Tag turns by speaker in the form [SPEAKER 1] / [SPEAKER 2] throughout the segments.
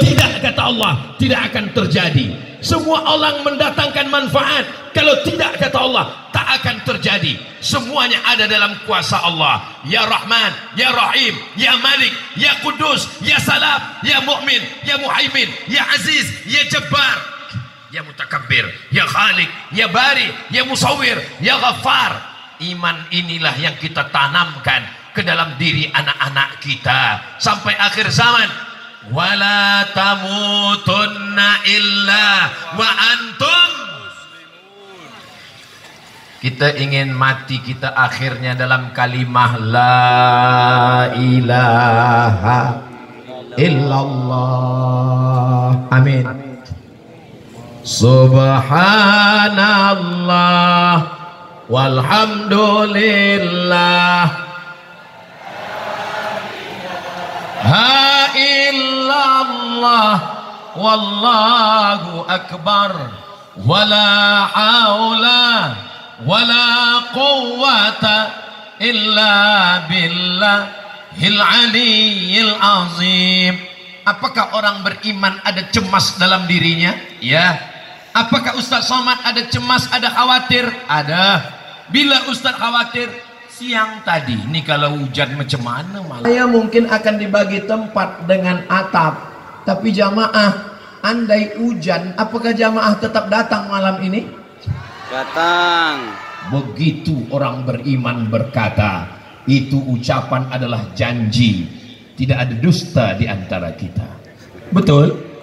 [SPEAKER 1] tidak, kata Allah, tidak akan terjadi. Semua orang mendatangkan manfaat, kalau tidak, kata Allah, tak akan terjadi. Semuanya ada dalam kuasa Allah. Ya Rahman, Ya Rahim, Ya Malik, Ya Kudus, Ya Salam, Ya Mu'min, Ya Muhaimin, Ya Aziz, Ya Jabbar, Ya Mutakabbir, Ya Khalik, Ya Bari, Ya Musawwir, Ya Ghaffar. Iman inilah yang kita tanamkan ke dalam diri anak-anak kita sampai akhir zaman. Wala tamutunna illa wa antum. Kita ingin mati kita akhirnya dalam kalimah la ilaha illallah. Amin. Subhanallah walhamdulillah. La illallah wallahu akbar wala haula wala quwwata illa billahil aliyyil azim. Apakah orang beriman ada cemas dalam dirinya? Ya. Apakah Ustaz Somad ada cemas, ada khawatir? Ada. Bila Ustaz khawatir, siang tadi ini kalau hujan macam mana malam? Saya mungkin akan dibagi tempat dengan atap, tapi jamaah, andai hujan, apakah jamaah tetap datang malam ini?
[SPEAKER 2] Datang.
[SPEAKER 1] Begitu orang beriman berkata, itu ucapan adalah janji, tidak ada dusta di antara kita. Betul?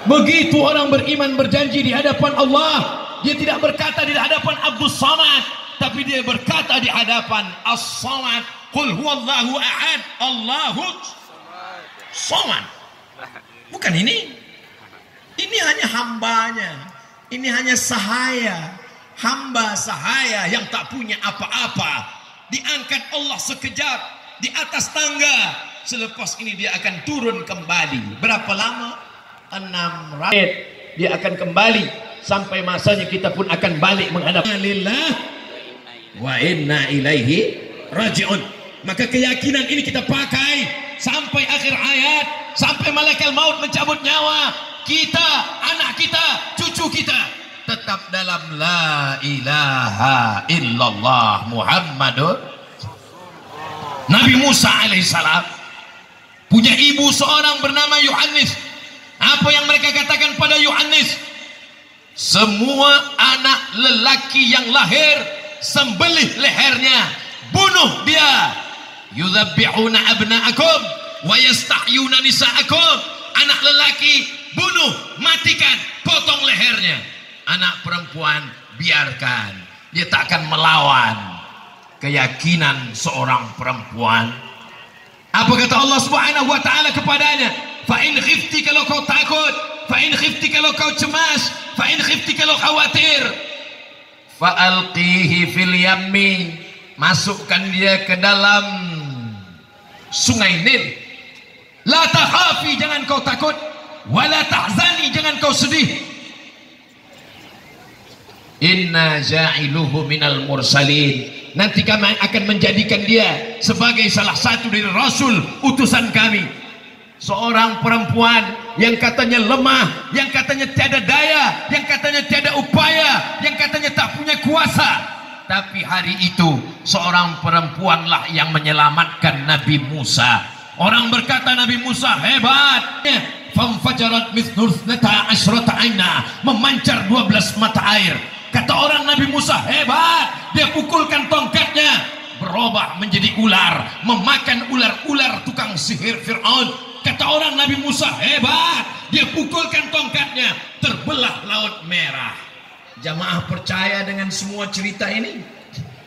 [SPEAKER 1] Begitu orang beriman berjanji di hadapan Allah, dia tidak berkata di hadapan Abdus Samad, tapi dia berkata di hadapan As-Samad, Qul huwallahu ahad, Allahus Samad. Bukan ini. Ini hanya hambanya. Ini hanya sahaya. Hamba sahaya yang tak punya apa-apa. Diangkat Allah sekejap di atas tangga. Selepas ini dia akan turun kembali. Berapa lama? 600. Dia akan kembali sampai masanya kita pun akan balik menghadap lillah wa inna ilaihi raji'un. Maka keyakinan ini kita pakai sampai akhir hayat, sampai malaikat maut mencabut nyawa kita, anak kita, cucu kita tetap dalam la ilaha illallah Muhammadur. Nabi Musa alaihissalam punya ibu seorang bernama Yohanes. Apa yang mereka katakan pada Yohanes? Semua anak lelaki yang lahir, sembelih lehernya, bunuh dia. Yudzabbihuna abna'akum wa yastahyuna nisa'akum. Anak lelaki bunuh, matikan, potong lehernya. Anak perempuan biarkan. Dia tak akan melawan keyakinan seorang perempuan. Apa kata Allah Subhanahu wa taala kepadanya? Fa in khifti, kalau kau takut, fa in khifti kalau kau cemas, fa in khifti kalau khawatir, fa alqihi fil yammi, masukkan dia ke dalam sungai Nil. La takhafi, jangan kau takut, wala tahzani, jangan kau sedih. Inna ja'iluhu minal mursalin, nanti kami akan menjadikan dia sebagai salah satu dari rasul utusan kami. Seorang perempuan yang katanya lemah, yang katanya tiada daya, yang katanya tiada upaya, yang katanya tak punya kuasa, tapi hari itu seorang perempuanlah yang menyelamatkan Nabi Musa. Orang berkata Nabi Musa hebat, famfajarat mithnusnata asyrata aina, memancar 12 mata air. Kata orang Nabi Musa hebat, dia pukulkan tongkatnya, berubah menjadi ular, memakan ular-ular tukang sihir Fir'aun. Kata orang Nabi Musa hebat, dia pukulkan tongkatnya, terbelah Laut Merah. Jamaah percaya dengan semua cerita ini?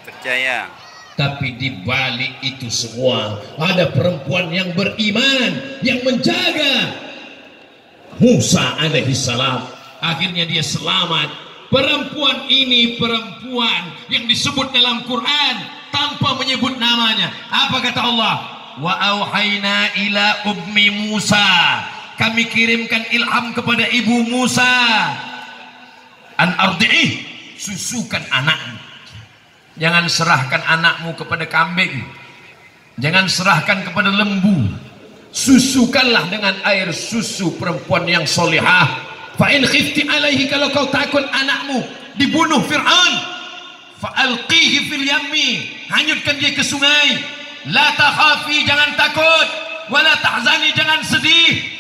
[SPEAKER 2] Percaya.
[SPEAKER 1] Tapi di balik itu semua ada perempuan yang beriman, yang menjaga Musa alaihissalam. Akhirnya dia selamat. Perempuan ini perempuan yang disebut dalam Quran tanpa menyebut namanya. Apa kata Allah? Wa auhayna ila ummi Musa, kami kirimkan ilham kepada ibu Musa, an ardi'ih, susukan anakmu. Jangan serahkan anakmu kepada kambing, jangan serahkan kepada lembu, susukanlah dengan air susu perempuan yang solihah. Fa in khifti alaihi, kalau kau takut anakmu dibunuh Fir'aun, fa alqihi fil yammi, hanyutkan dia ke sungai. La takhafi, jangan takut, wala tahzani, jangan sedih.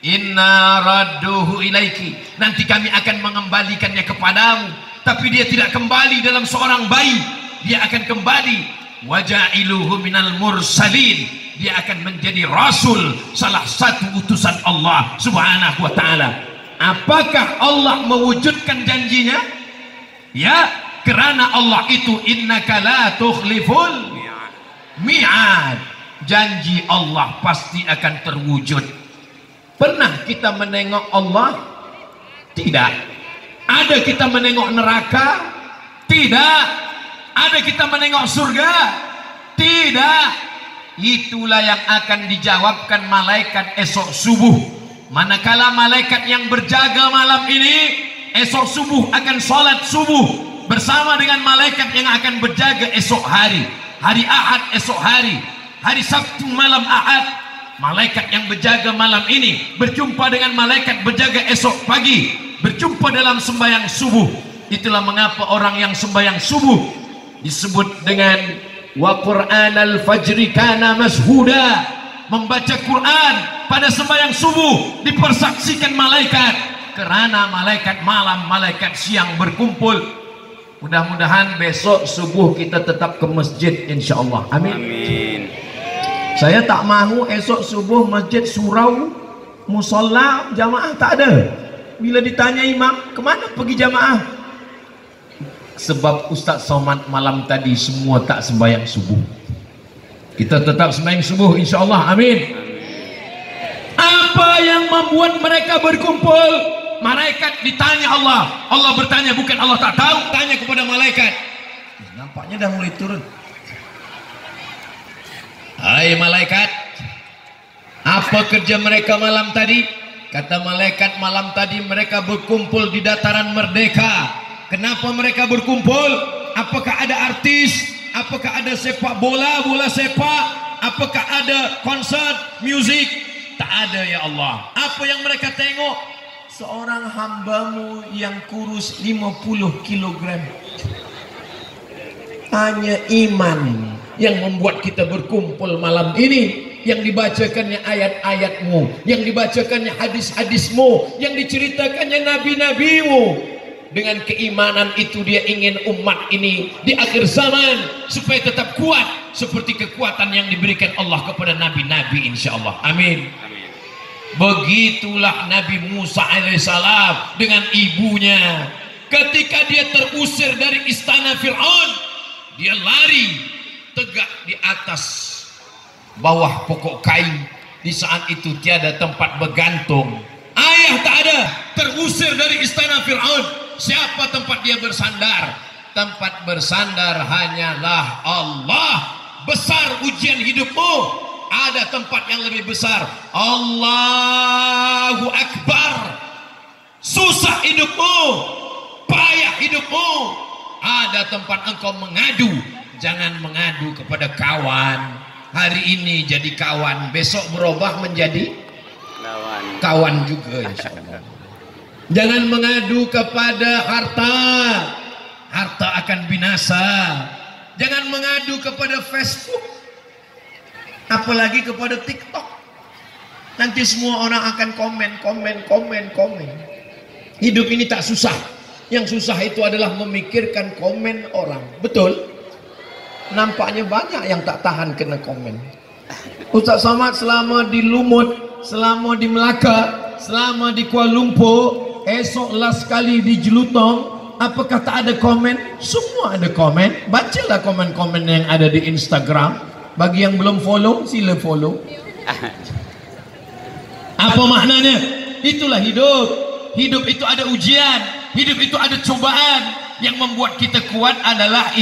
[SPEAKER 1] Inna radduhu ilaiki, nanti kami akan mengembalikannya kepadamu. Tapi dia tidak kembali dalam seorang bayi, dia akan kembali waja'iluhu minal mursalin, dia akan menjadi rasul, salah satu utusan Allah subhanahu wa ta'ala. Apakah Allah mewujudkan janjinya? Ya, karena Allah itu innaka la tukhliful mi'ad, janji Allah pasti akan terwujud. Pernah kita menengok Allah? Tidak. Ada kita menengok neraka? Tidak. Ada kita menengok surga? Tidak. Itulah yang akan dijawabkan malaikat esok subuh. Manakala malaikat yang berjaga malam ini esok subuh akan sholat subuh bersama dengan malaikat yang akan berjaga esok hari, hari Ahad esok hari, hari Sabtu malam Ahad. Malaikat yang berjaga malam ini berjumpa dengan malaikat berjaga esok pagi, berjumpa dalam sembahyang subuh. Itulah mengapa orang yang sembahyang subuh disebut dengan wa Qur'anal fajri kana mashuda, membaca Quran pada sembahyang subuh dipersaksikan malaikat, kerana malaikat malam, malaikat siang berkumpul. Mudah-mudahan besok subuh kita tetap ke masjid insyaallah. Amin.
[SPEAKER 2] Amin.
[SPEAKER 1] Saya tak mahu esok subuh masjid surau, musola, jamaah tak ada. Bila ditanya imam, kemana pergi jamaah? Sebab Ustaz Somad malam tadi semua tak sembahyang subuh. Kita tetap sembahyang subuh insyaallah. Amin. Apa yang membuat mereka berkumpul? Malaikat ditanya Allah, Allah bertanya, bukan Allah tak tahu, tanya kepada malaikat. Nampaknya dah mulai turun. Hai malaikat, apa kerja mereka malam tadi? Kata malaikat, malam tadi mereka berkumpul di dataran Merdeka. Kenapa mereka berkumpul? Apakah ada artis? Apakah ada sepak bola, bola sepak? Apakah ada konsert, musik? Tak ada ya Allah. Apa yang mereka tengok? Seorang hambamu yang kurus 50 kilogram. Hanya iman yang membuat kita berkumpul malam ini, yang dibacakannya ayat-ayatmu, yang dibacakannya hadis-hadismu, yang diceritakannya nabi-nabimu. Dengan keimanan itu dia ingin umat ini di akhir zaman supaya tetap kuat seperti kekuatan yang diberikan Allah kepada nabi-nabi insyaallah. Amin. Begitulah Nabi Musa alaihissalam dengan ibunya. Ketika dia terusir dari istana Fir'aun, dia lari tegak di atas bawah pokok kain. Di saat itu tiada tempat bergantung. Ayah tak ada, terusir dari istana Fir'aun. Siapa tempat dia bersandar? Tempat bersandar hanyalah Allah. Besar ujian hidupmu, ada tempat yang lebih besar. Allahu Akbar. Susah hidupmu, payah hidupmu, ada tempat engkau mengadu. Jangan mengadu kepada kawan. Hari ini jadi kawan, besok berubah menjadi kawan juga insyaallah. Jangan mengadu kepada harta, harta akan binasa. Jangan mengadu kepada Facebook, apalagi kepada TikTok. Nanti semua orang akan komen. Hidup ini tak susah. Yang susah itu adalah memikirkan komen orang. Betul? Nampaknya banyak yang tak tahan kena komen. Ustaz Somad selama di Lumut, selama di Melaka, selama di Kuala Lumpur, esok last kali di Jelutong, apakah tak ada komen? Semua ada komen. Bacalah komen-komen yang ada di Instagram. Bagi yang belum follow, sila follow. Apa maknanya? Itulah hidup. Hidup itu ada ujian, hidup itu ada cobaan. Yang membuat kita kuat adalah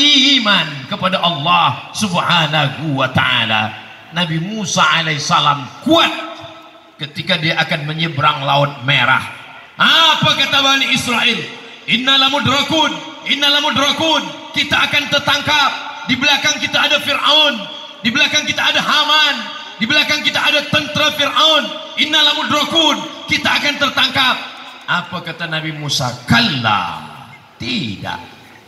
[SPEAKER 1] iman kepada Allah subhanahu wa ta'ala. Nabi Musa alaihissalam kuat ketika dia akan menyeberang Laut Merah. Apa kata Bani Israel? Innalamudrakun, kita akan tertangkap. Di belakang kita ada Fir'aun, di belakang kita ada Haman, Di belakang kita ada tentera Fir'aun. Inna lamudrakun, kita akan tertangkap. Apa kata Nabi Musa? Kalla, tidak.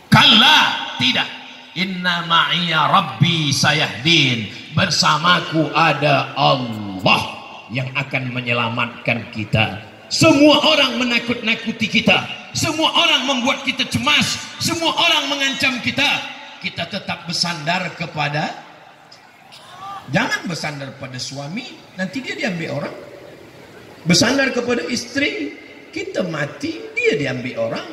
[SPEAKER 1] Kalla, tidak. Inna ma'iya rabbi sayahdin, bersamaku ada Allah yang akan menyelamatkan kita. Semua orang menakut-nakuti kita, semua orang membuat kita cemas, semua orang mengancam kita. Kita tetap bersandar kepada, jangan bersandar pada suami, nanti dia diambil orang. Bersandar kepada istri, kita mati, dia diambil orang.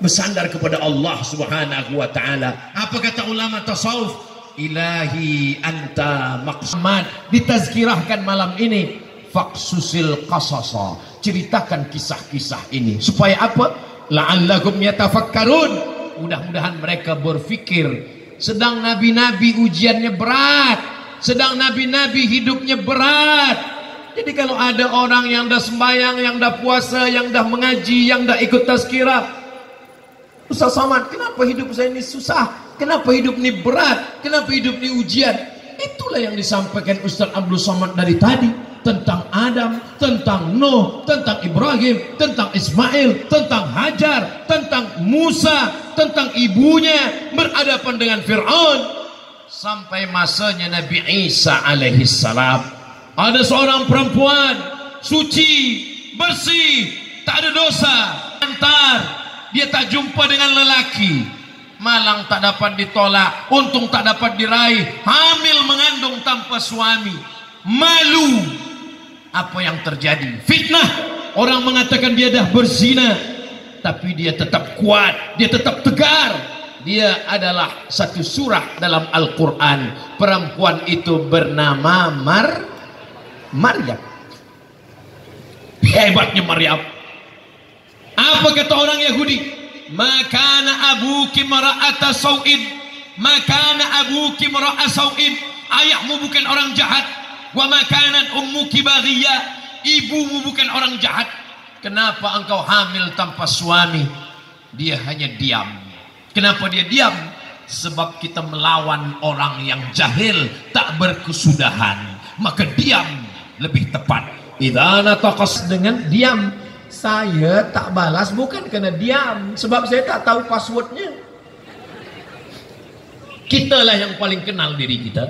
[SPEAKER 1] Bersandar kepada Allah Subhanahu wa taala. Apa kata ulama tasawuf? Ilahi anta maqsamad. Ditazkirahkan malam ini, faqsusil qasasa, ceritakan kisah-kisah ini supaya apa? La'allakum yatafakkarun, mudah-mudahan mereka berfikir. Sedang nabi-nabi ujiannya berat, sedang nabi-nabi hidupnya berat. Jadi kalau ada orang yang dah sembahyang, yang dah puasa, yang dah mengaji, yang dah ikut tazkirah, Ustaz Somad, kenapa hidup saya ini susah? Kenapa hidup ini berat? Kenapa hidup ini ujian? Itulah yang disampaikan Ustaz Abdul Somad dari tadi, tentang Adam, tentang Nuh, tentang Ibrahim, tentang Ismail, tentang Hajar, tentang Musa, tentang ibunya berhadapan dengan Fir'aun, sampai masanya Nabi Isa alaihi salam. Ada seorang perempuan suci, bersih, tak ada dosa, antar, dia tak jumpa dengan lelaki, malang tak dapat ditolak, untung tak dapat diraih, hamil mengandung tanpa suami, malu. Apa yang terjadi? Fitnah. Orang mengatakan dia dah berzina, tapi dia tetap kuat, dia tetap tegar. Dia adalah satu surah dalam Al-Quran. Perempuan itu bernama Maryam. Hebatnya Maryam. Apa kata orang Yahudi? Makana abuki mara'ata saw'in, makana abuki mara'a saw'in, ayahmu bukan orang jahat. Wa makanat ummuki baghiyah, ibumu bukan orang jahat. Kenapa engkau hamil tanpa suami? Dia hanya diam. Kenapa dia diam? Sebab kita melawan orang yang jahil, tak berkesudahan, maka diam lebih tepat. Idza nataqas, dengan diam. Saya tak balas bukan kerana diam, sebab saya tak tahu passwordnya. Kitalah yang paling kenal diri kita.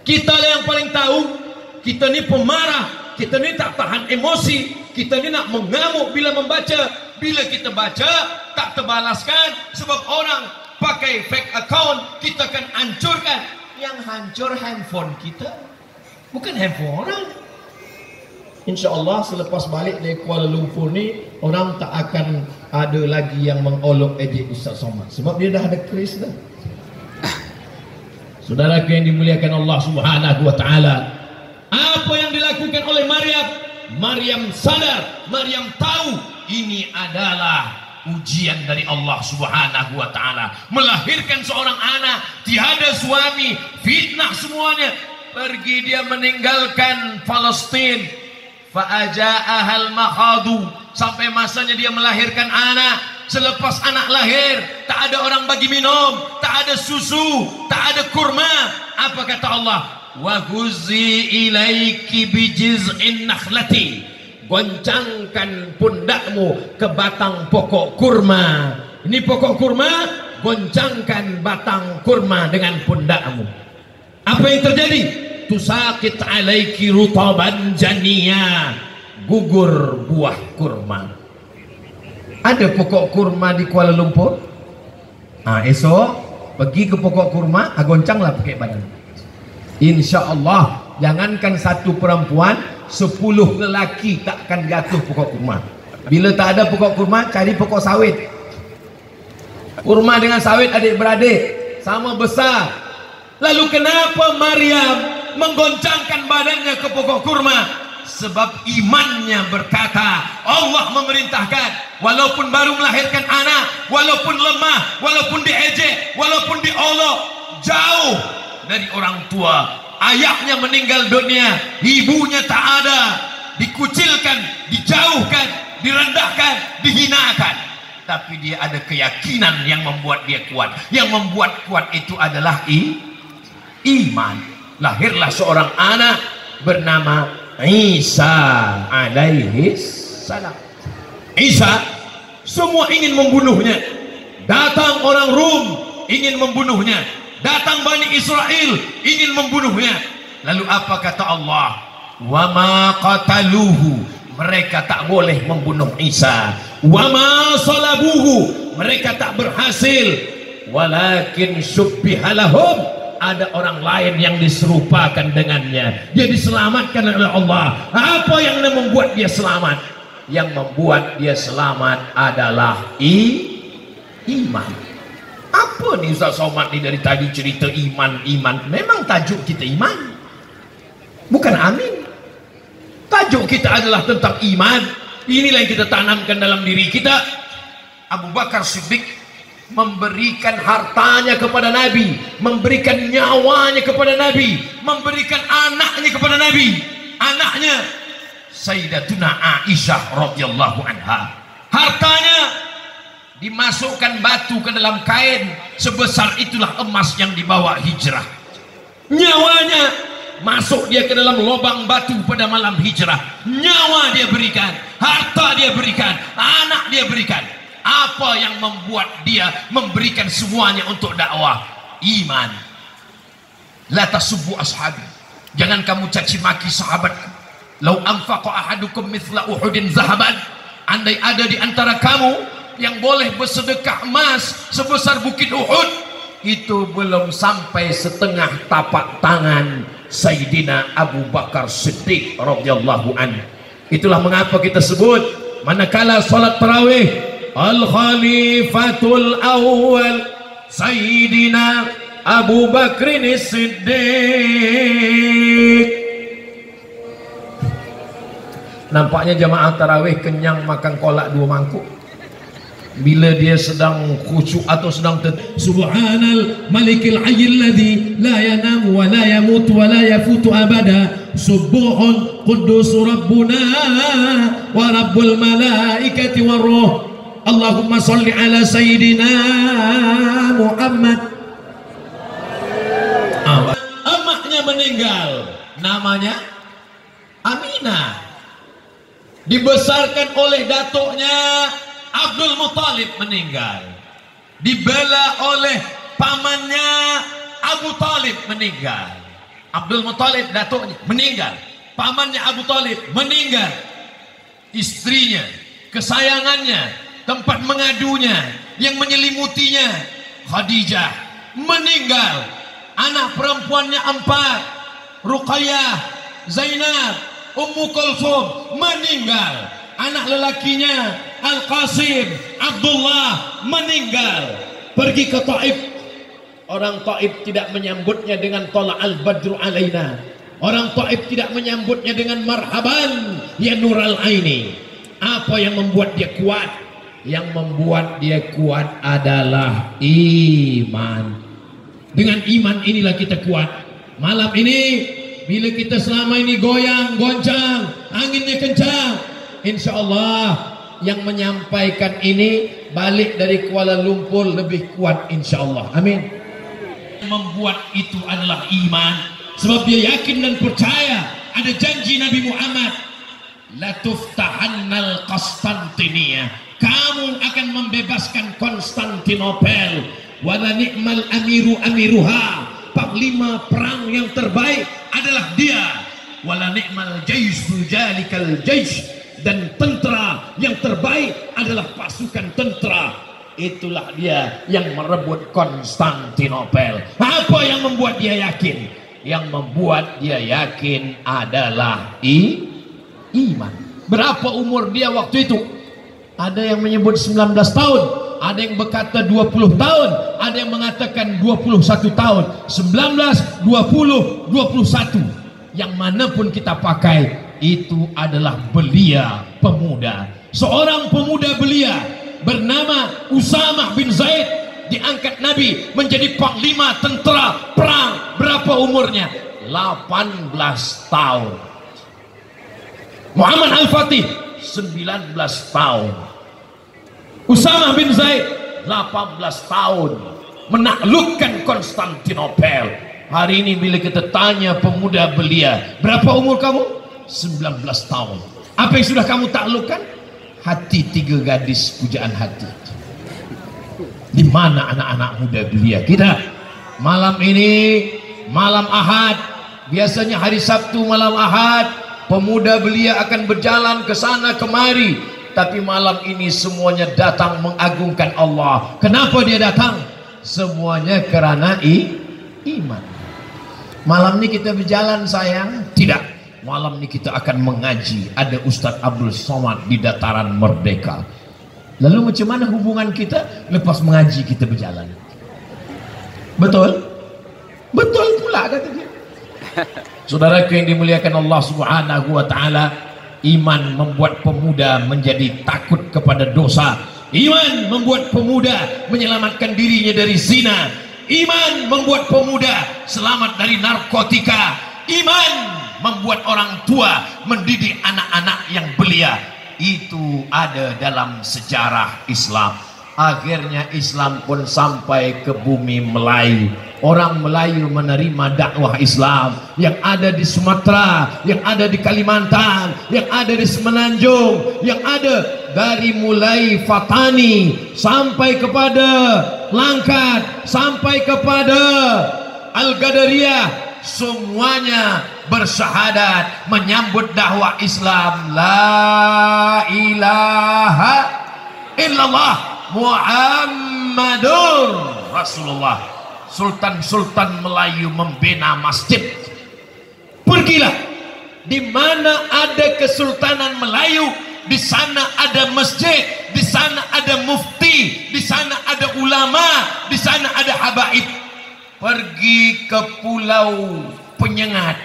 [SPEAKER 1] Kitalah yang paling tahu. Kita ni pemarah, kita ni tak tahan emosi, kita ni nak mengamuk bila membaca. Bila kita baca tak terbalaskan sebab orang pakai fake account, kita akan hancurkan. Yang hancur handphone kita, bukan handphone orang. InsyaAllah selepas balik dari Kuala Lumpur ni, orang tak akan ada lagi yang mengolok ejek Ustaz Somad, sebab dia dah ada kris dah. Saudaraku yang dimuliakan Allah Subhanahu wa taala, apa yang dilakukan oleh Maryam? Maryam sadar, Maryam tahu ini adalah ujian dari Allah Subhanahu wa taala. Melahirkan seorang anak, tiada suami, fitnah semuanya. Pergi dia meninggalkan Palestin. Fa'aja'ahal makhadu, sampai masanya dia melahirkan anak. Selepas anak lahir, tak ada orang bagi minum, tak ada susu, tak ada kurma. Apa kata Allah? Wa huzzi ilaiki bijiz'in nakhlati, goncangkan pundakmu ke batang pokok kurma. Ini pokok kurma, goncangkan batang kurma dengan pundakmu. Apa yang terjadi? Tusaqit alaiki rutaban janiya, gugur buah kurma. Ada pokok kurma di Kuala Lumpur? Esok pergi ke pokok kurma, goncanglah pakai badan. InsyaAllah, jangankan satu perempuan, 10 lelaki takkan jatuh pokok kurma. Bila tak ada pokok kurma, cari pokok sawit. Kurma dengan sawit adik-beradik sama besar. Lalu kenapa Maryam menggoncangkan badannya ke pokok kurma? Sebab imannya berkata, Allah memerintahkan, walaupun baru melahirkan anak, walaupun lemah, walaupun diejek, walaupun diolok, jauh dari orang tua, ayahnya meninggal dunia, ibunya tak ada, dikucilkan, dijauhkan, direndahkan, dihinakan, tapi dia ada keyakinan yang membuat dia kuat. Yang membuat kuat itu adalah iman. Lahirlah seorang anak bernama Isa alaihi salam. Isa, semua ingin membunuhnya. Datang orang Rum ingin membunuhnya. Datang Bani Israel ingin membunuhnya. Lalu apa kata Allah? Wa ma qataluhu, mereka tak boleh membunuh Isa. Wa ma salabuhu, mereka tak berhasil. Walakin syubbiha lahum, ada orang lain yang diserupakan dengannya. Dia diselamatkan oleh Allah. Apa yang membuat dia selamat? Yang membuat dia selamat adalah iman. Apa nih Ustaz Somad nih dari tadi cerita iman. Memang tajuk kita iman, bukan amin. Tajuk kita adalah tentang iman. Inilah yang kita tanamkan dalam diri kita. Abu Bakar Siddiq memberikan hartanya kepada Nabi, memberikan nyawanya kepada Nabi, memberikan anaknya kepada Nabi. Anaknya Sayyidatuna Aisyah radhiyallahu anha. Hartanya dimasukkan batu ke dalam kain, sebesar itulah emas yang dibawa hijrah. Nyawanya masuk dia ke dalam lubang batu pada malam hijrah. Nyawa dia berikan, harta dia berikan, anak dia berikan. Apa yang membuat dia memberikan semuanya untuk dakwah? Iman. La tasubbu ashabi, jangan kamu caci maki sahabatku. Lau anfaqa ahadukum mithla Uhudin zahaban, andai ada di antara kamu yang boleh bersedekah emas sebesar bukit Uhud, itu belum sampai setengah tapak tangan Sayyidina Abu Bakar Siddiq radhiyallahu anhu. Itulah mengapa kita sebut manakala salat tarawih, Al-Khalifatul Awwal Sayyidina Abu Bakrin Siddiq. Nampaknya jamaah tarawih kenyang makan kolak 2 mangkuk. Bila dia sedang khusyuk atau sedang Subhanal Malikil Hayyil Ladzi la yanamu wa la yamutu wa la yafutu abada, Subuhun Quddus Rabbuna wa Rabbul Malaikati war Ruh. Allahumma salli ala Sayyidina Muhammad. Emaknya meninggal, namanya Aminah. Dibesarkan oleh datuknya Abdul Muthalib, meninggal. Dibela oleh pamannya Abu Talib, meninggal. Abdul Muthalib datuknya meninggal, pamannya Abu Talib meninggal. Istrinya, kesayangannya, tempat mengadunya, yang menyelimutinya, Khadijah, meninggal. Anak perempuannya 4, Ruqayyah, Zainab, Ummu Kulsum, meninggal. Anak lelakinya Al-Qasim, Abdullah, meninggal. Pergi ke Taif. Orang Taif tidak menyambutnya dengan Tala al-Badru alaina. Orang Taif tidak menyambutnya dengan marhaban ya Nural Aini. Apa yang membuat dia kuat? Yang membuat dia kuat adalah iman. Dengan iman inilah kita kuat. Malam ini bila kita selama ini goyang, goncang, anginnya kencang, insya Allah yang menyampaikan ini balik dari Kuala Lumpur lebih kuat insya Allah. Amin. Membuat itu adalah iman. Sebab dia yakin dan percaya ada janji Nabi Muhammad, la tuftahannal Konstantinia, kamu akan membebaskan Konstantinopel. Wala ni'mal amiru amiruha, panglima perang yang terbaik adalah dia. Wala ni'mal jaisu jalikal jais, dan tentera yang terbaik adalah pasukan tentera. Itulah dia yang merebut Konstantinopel. Apa yang membuat dia yakin? Yang membuat dia yakin adalah iman. Berapa umur dia waktu itu? Ada yang menyebut 19 tahun, ada yang berkata 20 tahun, ada yang mengatakan 21 tahun, 19, 20, 21. Yang manapun kita pakai, itu adalah belia pemuda. Seorang pemuda belia bernama Usamah bin Zaid diangkat Nabi menjadi panglima tentera perang. Berapa umurnya? 18 tahun. Muhammad Al-Fatih 19 tahun. Usamah bin Zaid 18 tahun menaklukkan Konstantinopel. Hari ini bila kita tanya pemuda belia, berapa umur kamu? 19 tahun. Apa yang sudah kamu taklukkan? Hati 3 gadis pujaan hati. Di mana anak-anak muda belia kita? Malam ini malam Ahad, biasanya hari Sabtu malam Ahad pemuda belia akan berjalan ke sana kemari, tapi malam ini semuanya datang mengagungkan Allah. Kenapa dia datang? Semuanya kerana iman. Malam ini kita berjalan sayang? Tidak. Malam ini kita akan mengaji. Ada Ustadz Abdul Somad di Dataran Merdeka. Lalu macam mana hubungan kita? Lepas mengaji kita berjalan. Betul? Betul pula kata dia. Saudaraku yang dimuliakan Allah Subhanahu wa taala, iman membuat pemuda menjadi takut kepada dosa. Iman membuat pemuda menyelamatkan dirinya dari zina. Iman membuat pemuda selamat dari narkotika. Iman membuat orang tua mendidik anak-anak yang belia. Itu ada dalam sejarah Islam. Akhirnya Islam pun sampai ke bumi Melayu. Orang Melayu menerima dakwah Islam yang ada di Sumatera, yang ada di Kalimantan, yang ada di Semenanjung, yang ada dari mulai Fatani sampai kepada Langkat, sampai kepada Al-Qadariyah. Semuanya bersyahadat menyambut dakwah Islam. La ilaha illallah Muhammadur Rasulullah. Sultan-sultan Melayu membina masjid. Pergilah di mana ada kesultanan Melayu, di sana ada masjid, di sana ada mufti, di sana ada ulama, di sana ada habaib. Pergi ke Pulau Penyengat,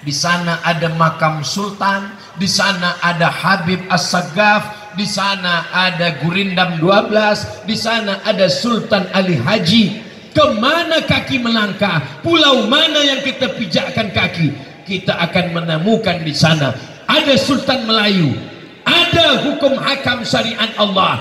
[SPEAKER 1] di sana ada makam sultan, di sana ada Habib As-Sagaf, di sana ada Gurindam 12, di sana ada Sultan Ali Haji. Kemana kaki melangkah, pulau mana yang kita pijakkan kaki, kita akan menemukan di sana ada Sultan Melayu, ada hukum hakam syariat Allah.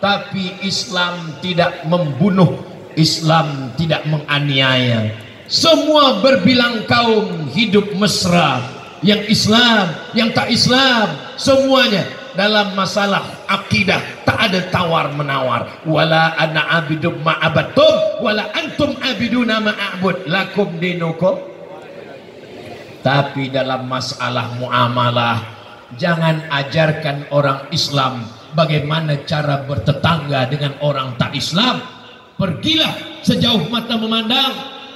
[SPEAKER 1] Tapi Islam tidak membunuh, Islam tidak menganiaya. Semua berbilang kaum hidup mesra, yang Islam, yang tak Islam, semuanya dalam masalah akidah tak ada tawar menawar. Wala ana abidum ma'abatum wala antum abiduna ma'abud lakum dinukum. Tapi dalam masalah muamalah, jangan ajarkan orang Islam bagaimana cara bertetangga dengan orang tak Islam. Pergilah sejauh mata memandang,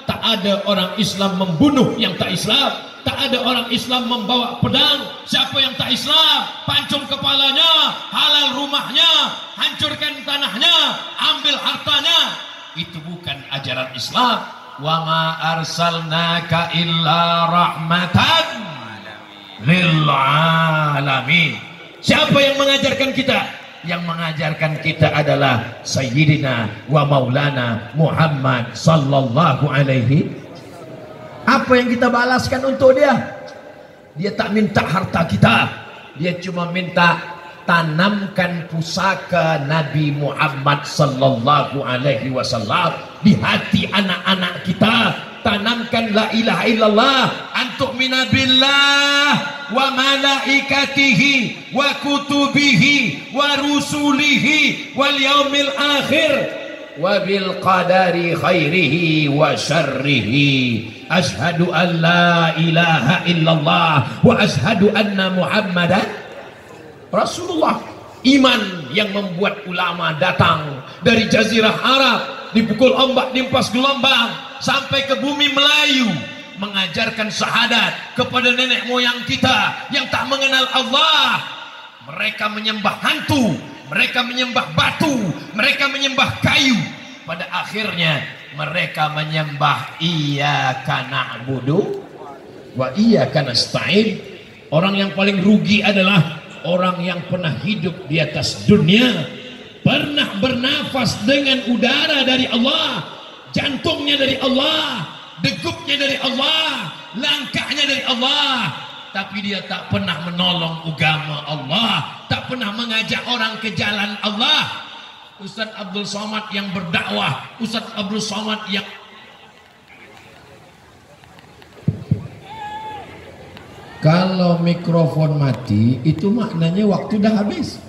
[SPEAKER 1] tak ada orang Islam membunuh yang tak Islam. Tak ada orang Islam membawa pedang. Siapa yang tak Islam, pancung kepalanya, halal rumahnya, hancurkan tanahnya, ambil hartanya. Itu bukan ajaran Islam. Wa ma arsalnaka illa rahmatan lil alamin. Siapa yang mengajarkan kita? Yang mengajarkan kita adalah Sayyidina wa Maulana Muhammad sallallahu alaihi. Apa yang kita balaskan untuk dia? Dia tak minta harta kita, dia cuma minta tanamkan pusaka Nabi Muhammad sallallahu alaihi wasallam di hati anak-anak kita. Tanamkan la ilaha illallah, antuk minabillah wa malaikatihi wa kutubihi wa rusulihi wal yaumil akhir wa bil qadari khairihi wa syarrihi. Ashhadu an la ilaha illallah wa ashhadu anna Muhammadan Rasulullah. Iman yang membuat ulama datang dari Jazirah Arab, dipukul ombak, dimpas gelombang, sampai ke bumi Melayu, mengajarkan syahadat kepada nenek moyang kita yang tak mengenal Allah. Mereka menyembah hantu, mereka menyembah batu, mereka menyembah kayu. Pada akhirnya mereka menyembah iyyaka na'budu wa iyyaka nasta'in. Orang yang paling rugi adalah orang yang pernah hidup di atas dunia, pernah bernafas dengan udara dari Allah, jantungnya dari Allah, degupnya dari Allah, langkahnya dari Allah, tapi dia tak pernah menolong agama Allah, tak pernah mengajak orang ke jalan Allah. Ustadz Abdul Somad yang berdakwah, Ustadz Abdul Somad yang Kalau mikrofon mati, itu maknanya waktu dah habis.